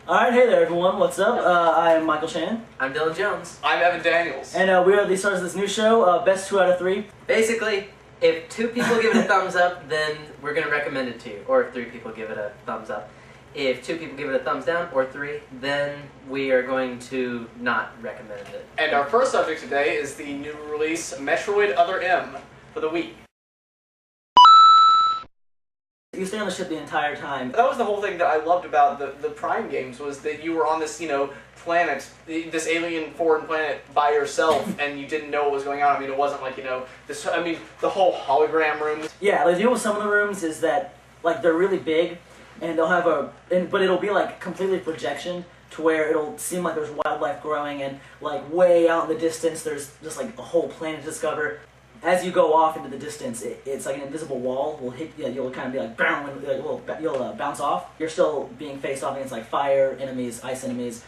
Alright, hey there everyone, what's up? I am Michael Shannon. I'm Dylan Jones. I'm Evan Daniels. And we are the stars of this new show, Best 2 out of 3. Basically, if 2 people give it a thumbs up, then we're going to recommend it to you. Or if 3 people give it a thumbs up. If 2 people give it a thumbs down, or 3, then we are going to not recommend it. And our first subject today is the new release, Metroid Other M, for the Wii. You stay on the ship the entire time. That was the whole thing that I loved about the Prime games, was that you were on this, planet, this alien foreign planet by yourself, and you didn't know what was going on. I mean, it wasn't like, the whole hologram rooms. Yeah, the deal with some of the rooms is that, like, they're really big, and they'll have but it'll be, like, completely projection, to where it'll seem like there's wildlife growing, and, like, way out in the distance, there's just, like, a whole planet to discover. As you go off into the distance, it's like an invisible wall will hit. Yeah, you'll kind of be like, boom, and you'll bounce off. You're still being faced off against like fire enemies, ice enemies,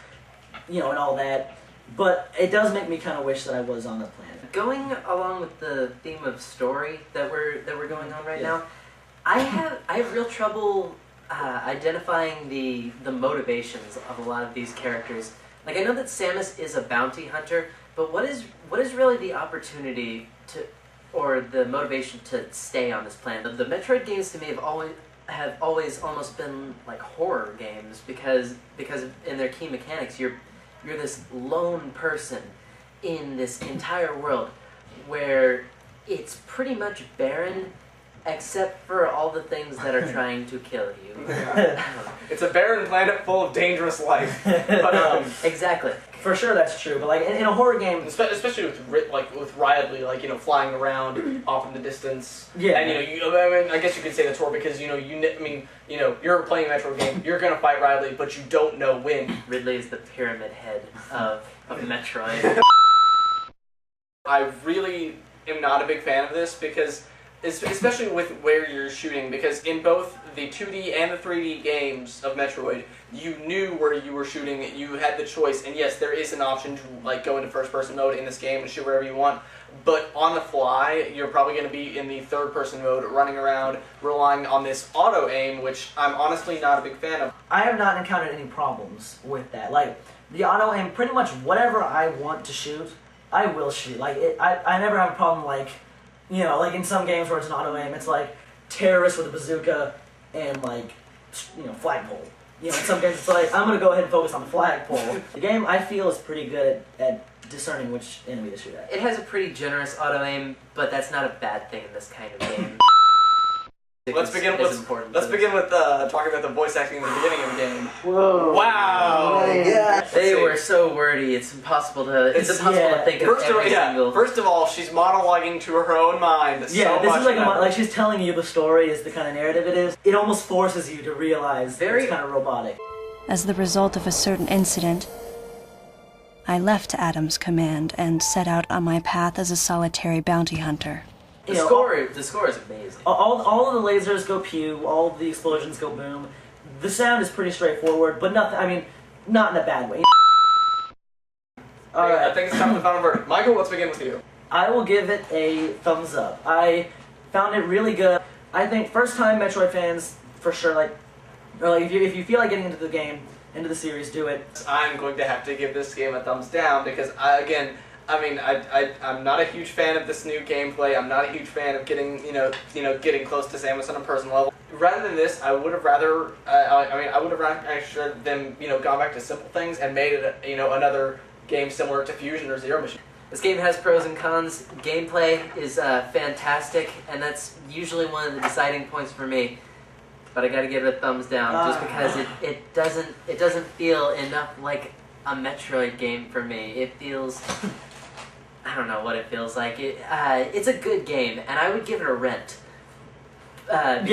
and all that. But it does make me kind of wish that I was on the planet. Going along with the theme of story that we're going on right now, I have real trouble identifying the motivations of a lot of these characters. Like, I know that Samus is a bounty hunter, but what is really the opportunity or the motivation to stay on this planet? The Metroid games to me have always almost been like horror games because in their key mechanics you're this lone person in this entire world where it's pretty much barren except for all the things that are trying to kill you. It's a barren planet full of dangerous life. But, exactly. For sure, that's true. But like in a horror game, especially with Riley, flying around off in the distance. Yeah. And I guess you could say that's horror because you're playing a Metroid game. You're gonna fight Riley, but you don't know when. Ridley is the pyramid head of Metroid. I really am not a big fan of this because, especially with where you're shooting, because in both the 2D and the 3D games of Metroid, you knew where you were shooting, you had the choice, and yes, there is an option to go into first-person mode in this game and shoot wherever you want, but on the fly, you're probably going to be in the third-person mode, running around, relying on this auto-aim, which I'm honestly not a big fan of. I have not encountered any problems with that. Like, the auto-aim, pretty much whatever I want to shoot, I will shoot. Like, I never have a problem, like in some games where it's an auto-aim, it's like terrorists with a bazooka and, flagpole. In some games it's like, I'm going to go ahead and focus on the flagpole. The game, I feel, is pretty good at discerning which enemy to shoot at. It has a pretty generous auto-aim, but that's not a bad thing in this kind of game. Let's begin with talking about the voice acting in the beginning of the game. Whoa! Wow! Yeah. They were so wordy. It's impossible to think of every single. First of all, she's monologuing to her own mind. Yeah, this is like she's telling you the story is the kind of narrative it is. It almost forces you to realize it's kind of robotic. As the result of a certain incident, I left Adam's command and set out on my path as a solitary bounty hunter. The score is amazing. All of the lasers go pew, all of the explosions go boom. The sound is pretty straightforward, but not in a bad way. Alright. I think it's time for the final verdict. Michael, let's begin with you. I will give it a thumbs up. I found it really good. I think first-time Metroid fans, for sure, if you feel like getting into the game, into the series, do it. I'm going to have to give this game a thumbs down because, I'm not a huge fan of this new gameplay. I'm not a huge fan of getting close to Samus on a personal level. Rather than this, I would have rather, them, gone back to simple things and made it, another game similar to Fusion or Zero Mission. This game has pros and cons. Gameplay is fantastic, and that's usually one of the deciding points for me. But I gotta give it a thumbs down, just because it doesn't feel enough like a Metroid game for me. It feels, I don't know what it feels like. It's a good game, and I would give it a rent. Because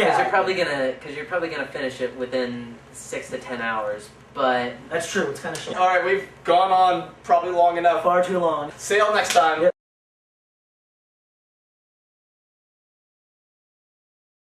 you're probably gonna finish it within 6 to 10 hours. But that's true. It's kind of short. All right, we've gone on probably long enough. Far too long. See y'all next time. Yep.